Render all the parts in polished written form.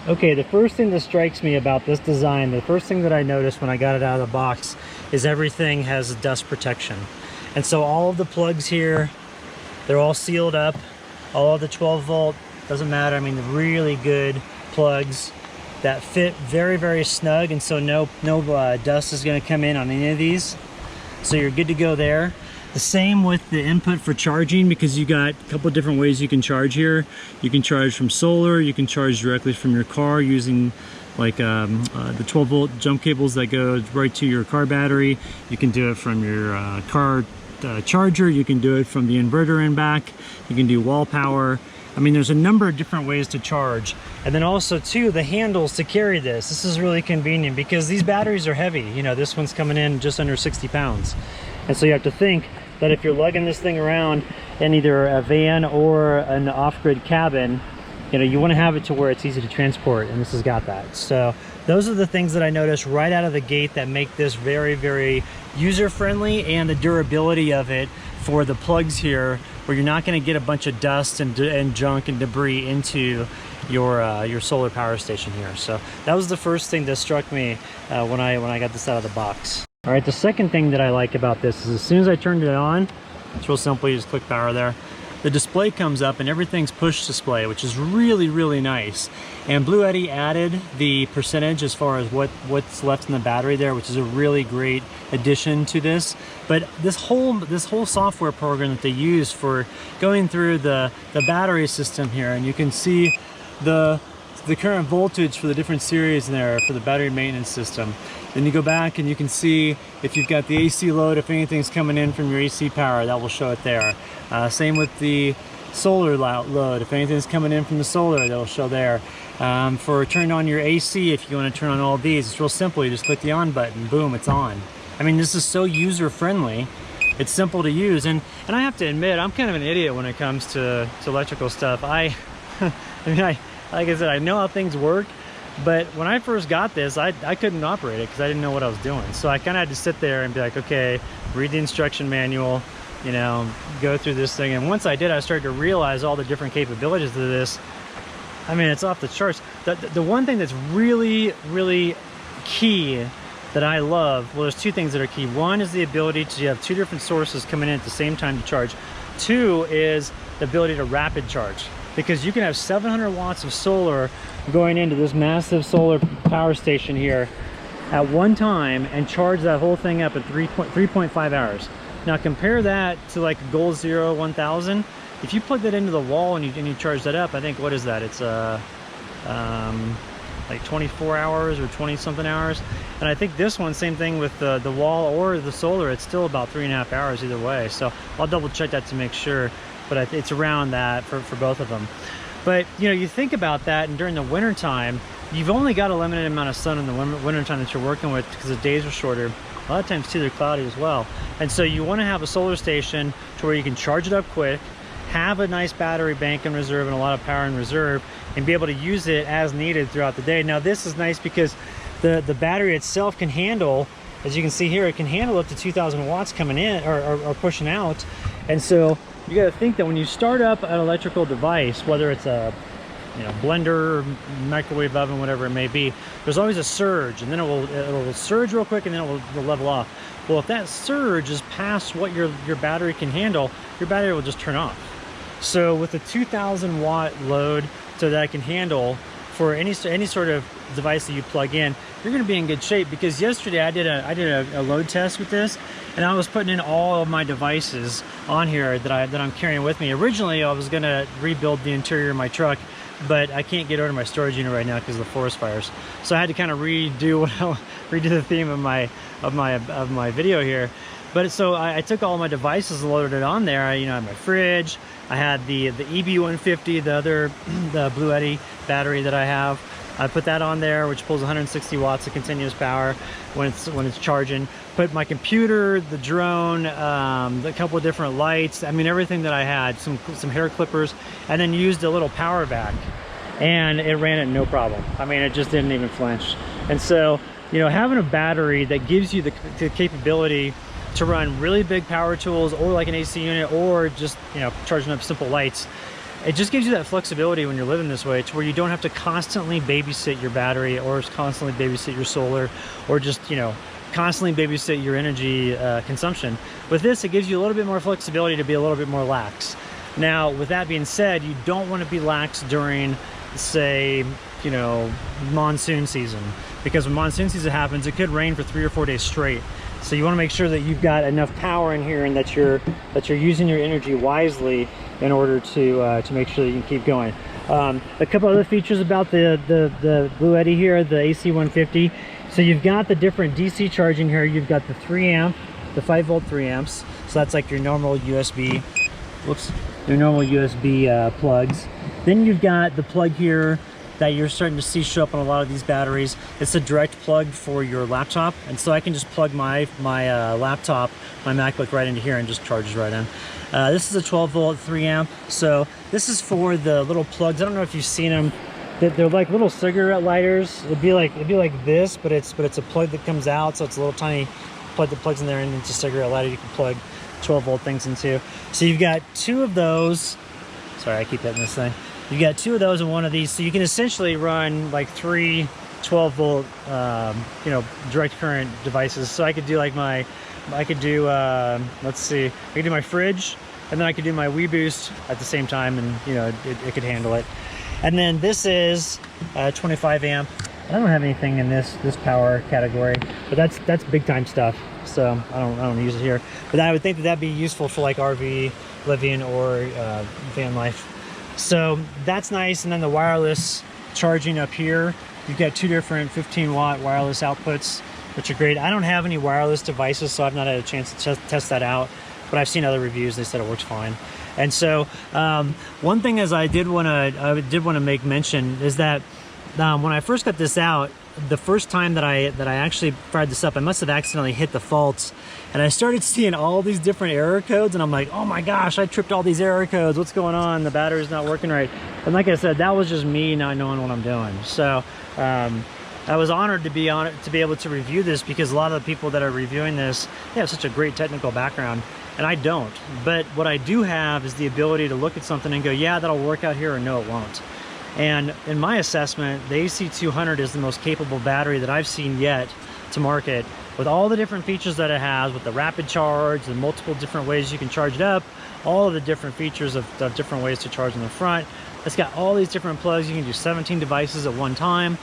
Okay, the first thing that strikes me about this design, the first thing that I noticed when I got it out of the box, is everything has dust protection. And so all of the plugs here, they're all sealed up. All of the 12 volt, doesn't matter. I mean, really good plugs that fit very, very snug. And so no dust is gonna come in on any of these. So you're good to go there. The same with the input for charging, because you got a couple of different ways you can charge here. You can charge from solar, you can charge directly from your car using like the 12 volt jump cables that go right to your car battery. You can do it from your car charger, you can do it from the inverter in back, you can do wall power. I mean, there's a number of different ways to charge. And then also too, the handles to carry this. This is really convenient because these batteries are heavy. You know, this one's coming in just under 60 pounds. And so you have to think that if you're lugging this thing around in either a van or an off-grid cabin, you know, you want to have it to where it's easy to transport, and this has got that. So those are the things that I noticed right out of the gate that make this very, very user-friendly, and the durability of it for the plugs here, where you're not going to get a bunch of dust and junk and debris into your solar power station here. So that was the first thing that struck me when I got this out of the box. All right, the second thing that I like about this is as soon as I turned it on, it's real simple, you just click power there. The display comes up and everything's push display, which is really, really nice. And Bluetti added the percentage as far as what's left in the battery there, which is a really great addition to this. But this whole software program that they use for going through the battery system here, and you can see the current voltage for the different series in there for the battery maintenance system. Then you go back and you can see if you've got the AC load, if anything's coming in from your AC power, that will show it there. Same with the solar load. If anything's coming in from the solar, that'll show there. For turning on your AC, if you want to turn on all these, it's real simple. You just click the on button, boom, it's on. I mean, this is so user-friendly. It's simple to use. And I have to admit, I'm kind of an idiot when it comes to electrical stuff. I mean, like I said, I know how things work. But when I first got this, I couldn't operate it because I didn't know what I was doing. So I kind of had to sit there and be like, okay, read the instruction manual, you know, go through this thing. And once I did, I started to realize all the different capabilities of this. I mean, it's off the charts. The one thing that's really, really key that I love, well, there's two things that are key. One is the ability to have two different sources coming in at the same time to charge. Two is the ability to rapid charge, because you can have 700 watts of solar going into this massive solar power station here at one time and charge that whole thing up in 3.5 hours. Now compare that to like a Goal Zero 1000. If you plug that into the wall and you charge that up, I think, what is that? It's like 24 hours or 20 something hours. And I think this one, same thing with the wall or the solar, it's still about 3.5 hours either way. So I'll double check that to make sure, but it's around that for both of them. But you know, you think about that, and during the winter time, you've only got a limited amount of sun in the winter time that you're working with, because the days are shorter. A lot of times too, they're cloudy as well. And so you want to have a solar station to where you can charge it up quick, have a nice battery bank in reserve and a lot of power in reserve, and be able to use it as needed throughout the day. Now this is nice because the battery itself can handle, as you can see here, it can handle up to 2,000 watts coming in or pushing out. And so you got to think that when you start up an electrical device, whether it's a blender, microwave oven, whatever it may be, there's always a surge, and then it'll surge real quick, and then it will level off. Well, if that surge is past what your battery can handle, your battery will just turn off. So with a 2,000 watt load, so that it can handle for any sort of device that you plug in, you're going to be in good shape. Because yesterday I did a load test with this, and I was putting in all of my devices on here that I'm carrying with me. Originally I was going to rebuild the interior of my truck, but I can't get over my storage unit right now because of the forest fires. So I had to kind of redo the theme of my video here. But so I took all my devices and loaded it on there. I had my fridge, I had the EB150, the Bluetti battery that I have. I put that on there, which pulls 160 watts of continuous power when it's charging. Put my computer, the drone, a couple of different lights. I mean, everything that I had, some hair clippers, and then used a little power back, and it ran it no problem. I mean, it just didn't even flinch. And so, having a battery that gives you the capability to run really big power tools, or like an AC unit, or just charging up simple lights, it just gives you that flexibility when you're living this way, to where you don't have to constantly babysit your battery, or constantly babysit your solar, or just, you know, constantly babysit your energy consumption. With this, it gives you a little bit more flexibility to be a little bit more lax. Now, with that being said, you don't want to be lax during, say, you know, monsoon season, because when monsoon season happens, it could rain for 3 or 4 days straight. So you want to make sure that you've got enough power in here, and that you're using your energy wisely in order to make sure that you can keep going. A couple other features about the Bluetti here, the AC150. So you've got the different DC charging here. You've got the 3 amp, the 5 volt 3 amps. So that's like your normal USB, your normal USB plugs. Then you've got the plug here that you're starting to see show up on a lot of these batteries. It's a direct plug for your laptop, and so I can just plug my laptop, my MacBook, right into here, and just charges right in. This is a 12 volt 3 amp. So this is for the little plugs. I don't know if you've seen them. They're like little cigarette lighters. It'd be like this, but it's a plug that comes out, so it's a little tiny plug that plugs in there, and it's a cigarette lighter you can plug 12 volt things into. So you've got 2 of those. Sorry, I keep hitting this thing. You've got 2 of those and 1 of these, so you can essentially run like 3 12 volt you know, direct current devices. So I could do like let's see, I could do my fridge, and then I could do my WeBoost at the same time, and you know, it could handle it. And then this is 25 amp. I don't have anything in this power category, but that's big time stuff, so I don't use it here. But I would think that that'd be useful for like RV living or van life. So that's nice. And then the wireless charging up here, you've got 2 different 15 watt wireless outputs, which are great. I don't have any wireless devices, so I've not had a chance to test that out, but I've seen other reviews. They said it works fine. And so one thing I did want to make mention is that when I first got this out, the first time that I actually fired this up, I must have accidentally hit the faults, and I started seeing all these different error codes, and I'm like, oh my gosh, I tripped all these error codes. What's going on? The battery's not working right. And like I said, that was just me not knowing what I'm doing. So I was honored to be able to review this, because a lot of the people that are reviewing this, they have such a great technical background, and I don't. But what I do have is the ability to look at something and go, yeah, that'll work out here, or no, it won't. And in my assessment, the AC200 is the most capable battery that I've seen yet to market, with all the different features that it has, with the rapid charge, the multiple different ways you can charge it up, all of the different features of different ways to charge in the front. It's got all these different plugs. You can do 17 devices at one time.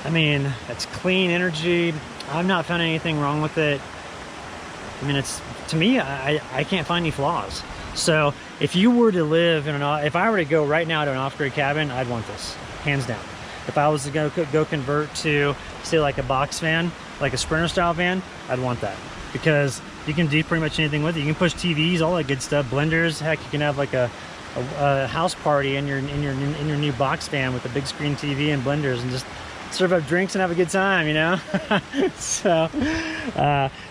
I mean, it's clean energy. I've not found anything wrong with it. I mean, to me, I can't find any flaws. So if you were to live in if I were to go right now to an off-grid cabin, I'd want this, hands down. If I was to go convert to, say, like a box van, like a Sprinter style van, I'd want that, because you can do pretty much anything with it. You can push TVs, all that good stuff, blenders. Heck, you can have like a house party in your new box van with a big screen TV and blenders, and just serve up drinks and have a good time, you know. So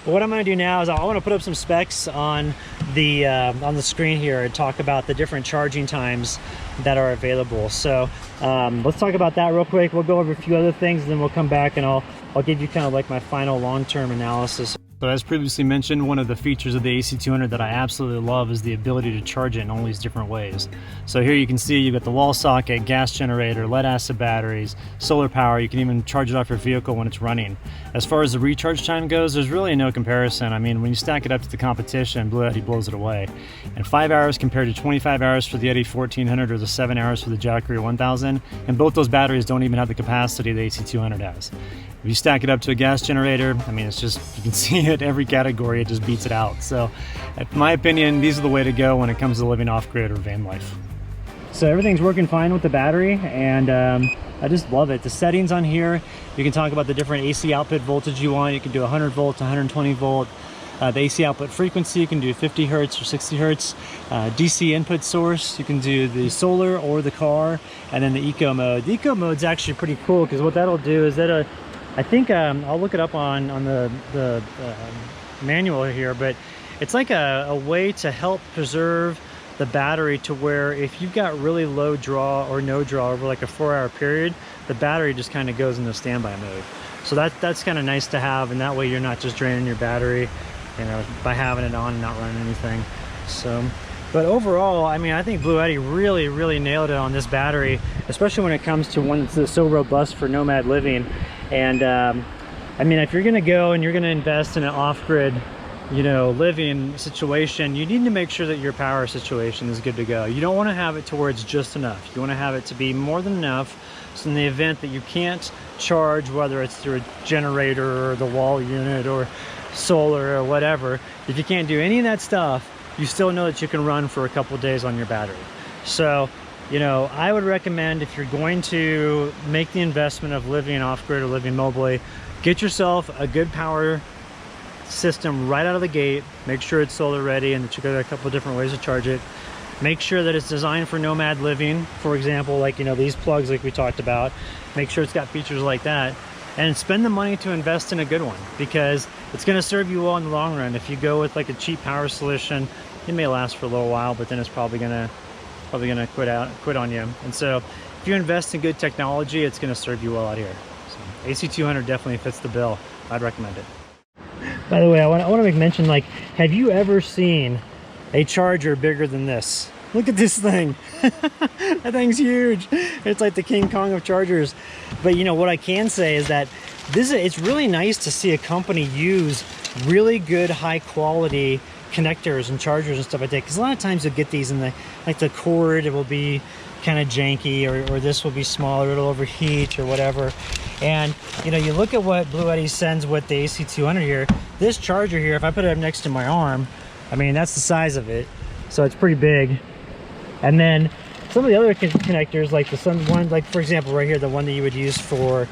what I'm going to do now is I want to put up some specs on the screen here and talk about the different charging times that are available. So let's talk about that real quick. We'll go over a few other things, and then we'll come back and I'll give you kind of like my final long-term analysis. So as previously mentioned, one of the features of the AC200 that I absolutely love is the ability to charge it in all these different ways. So here you can see you've got the wall socket, gas generator, lead acid batteries, solar power. You can even charge it off your vehicle when it's running. As far as the recharge time goes, there's really no comparison. I mean, when you stack it up to the competition, Bluetti blows it away. And 5 hours compared to 25 hours for the Yeti 1400 or the 7 hours for the Jackery 1000, and both those batteries don't even have the capacity the AC200 has. If you stack it up to a gas generator, I mean, it's just, you can see it every category, it just beats it out. So in my opinion, these are the way to go when it comes to living off-grid or van life. So everything's working fine with the battery, and I just love it. The settings on here, you can talk about the different AC output voltage you want. You can do 100 volt to 120 volt. The AC output frequency, you can do 50 hertz or 60 hertz. DC input source, you can do the solar or the car, and then the eco mode. The eco mode's actually pretty cool, because what that'll do is that I think I'll look it up on the manual here, but it's like a way to help preserve the battery to where if you've got really low draw or no draw over like a 4-hour period, the battery just kind of goes into standby mode. So that's kind of nice to have, and that way you're not just draining your battery, you know, by having it on and not running anything. So But overall, I mean, I think Bluetti really nailed it on this battery, especially when it comes to one that's so robust for nomad living. And I mean, if you're gonna go and you're gonna invest in an off-grid, you know, living situation, you need to make sure that your power situation is good to go. You don't want to have it to where it's just enough. You want to have it to be more than enough, so in the event that you can't charge, whether it's through a generator or the wall unit or solar or whatever, if you can't do any of that stuff, you still know that you can run for a couple days on your battery. So, you know, I would recommend, if you're going to make the investment of living off-grid or living mobily, get yourself a good power system right out of the gate. Make sure it's solar ready and that you got a couple different ways to charge it. Make sure that it's designed for nomad living, for example, like, you know, these plugs like we talked about. Make sure it's got features like that, and spend the money to invest in a good one, because it's going to serve you well in the long run. If you go with like a cheap power solution, it may last for a little while, but then it's probably gonna quit on you. And so if you invest in good technology, it's going to serve you well out here. So AC200 definitely fits the bill. I'd recommend it. By the way, I want to make mention, like, have you ever seen a charger bigger than this? Look at this thing. That thing's huge. It's like the King Kong of chargers. But you know what I can say is that it's really nice to see a company use really good high quality connectors and chargers and stuff like that, because a lot of times you'll get these in the cord, it will be kind of janky, or this will be smaller, it'll overheat or whatever. And you know, you look at what Bluetti sends with the AC200 here. This charger here, if I put it up next to my arm, I mean, that's the size of it, so it's pretty big. And then some of the other connectors, like the one, like for example right here, the one that you would use for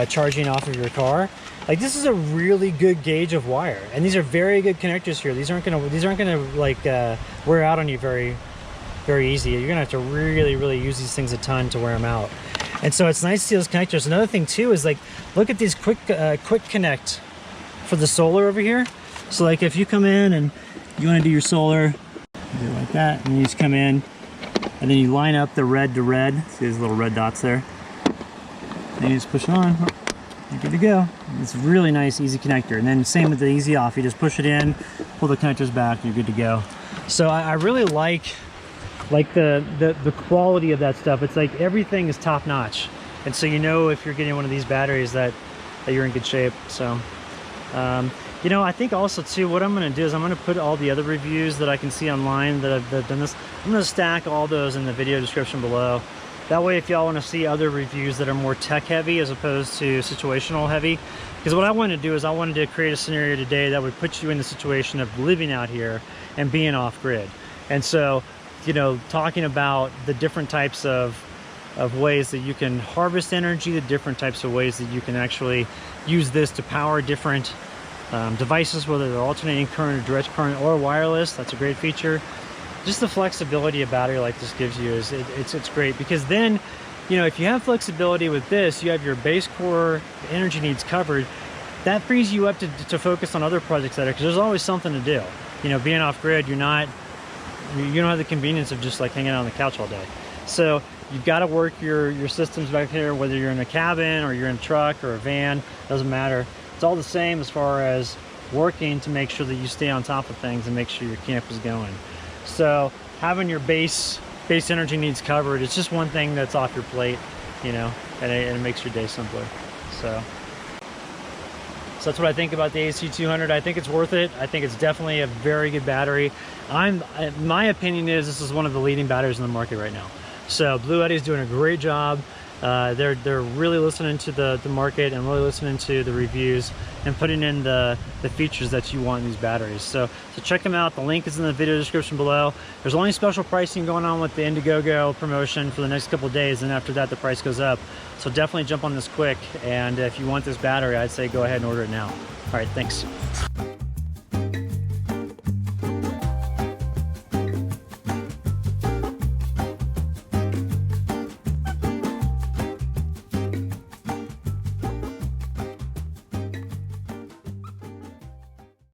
charging off of your car, like this is a really good gauge of wire, and these are very good connectors here. These aren't gonna like wear out on you very easy. You're gonna have to really use these things a ton to wear them out. And so it's nice to see those connectors. Another thing too is, like, look at these quick connect for the solar over here. So like if you come in and you want to do your solar, you do it like that, and you just come in and then you line up the red to red. See these little red dots there? And you just push it on. You're good to go. It's a really nice, easy connector. And then same with the easy off. You just push it in, pull the connectors back, you're good to go. So I really like the quality of that stuff. It's like everything is top notch. And so you know, if you're getting one of these batteries, that you're in good shape. So, you know, I think also too, what I'm going to do is I'm going to put all the other reviews that I can see online that have done this. I'm going to stack all those in the video description below. That way, if y'all want to see other reviews that are more tech heavy as opposed to situational heavy, because what I wanted to do is I wanted to create a scenario today that would put you in the situation of living out here and being off grid. And so, you know, talking about the different types of ways that you can harvest energy, the different types of ways that you can actually use this to power different devices, whether they're alternating current or direct current or wireless. That's a great feature. Just the flexibility a battery like this gives you is it's great, because then, you know, if you have flexibility with this, you have your base core energy needs covered. That frees you up to focus on other projects that are, because there's always something to do. You know, being off grid, you don't have the convenience of just like hanging out on the couch all day. So you've got to work your systems back here, whether you're in a cabin or you're in a truck or a van, doesn't matter. It's all the same as far as working to make sure that you stay on top of things and make sure your camp is going. So having your base energy needs covered, it's just one thing that's off your plate, you know, and it makes your day simpler. So that's what I think about the AC200. I think it's worth it. I think it's definitely a very good battery. My opinion is this is one of the leading batteries in the market right now. So Bluetti is doing a great job. They're really listening to the market and really listening to the reviews and putting in the features that you want in these batteries. So check them out. The link is in the video description below. There's only special pricing going on with the Indiegogo promotion for the next couple of days, and after that the price goes up. So definitely jump on this quick, and if you want this battery, I'd say go ahead and order it now. All right, thanks.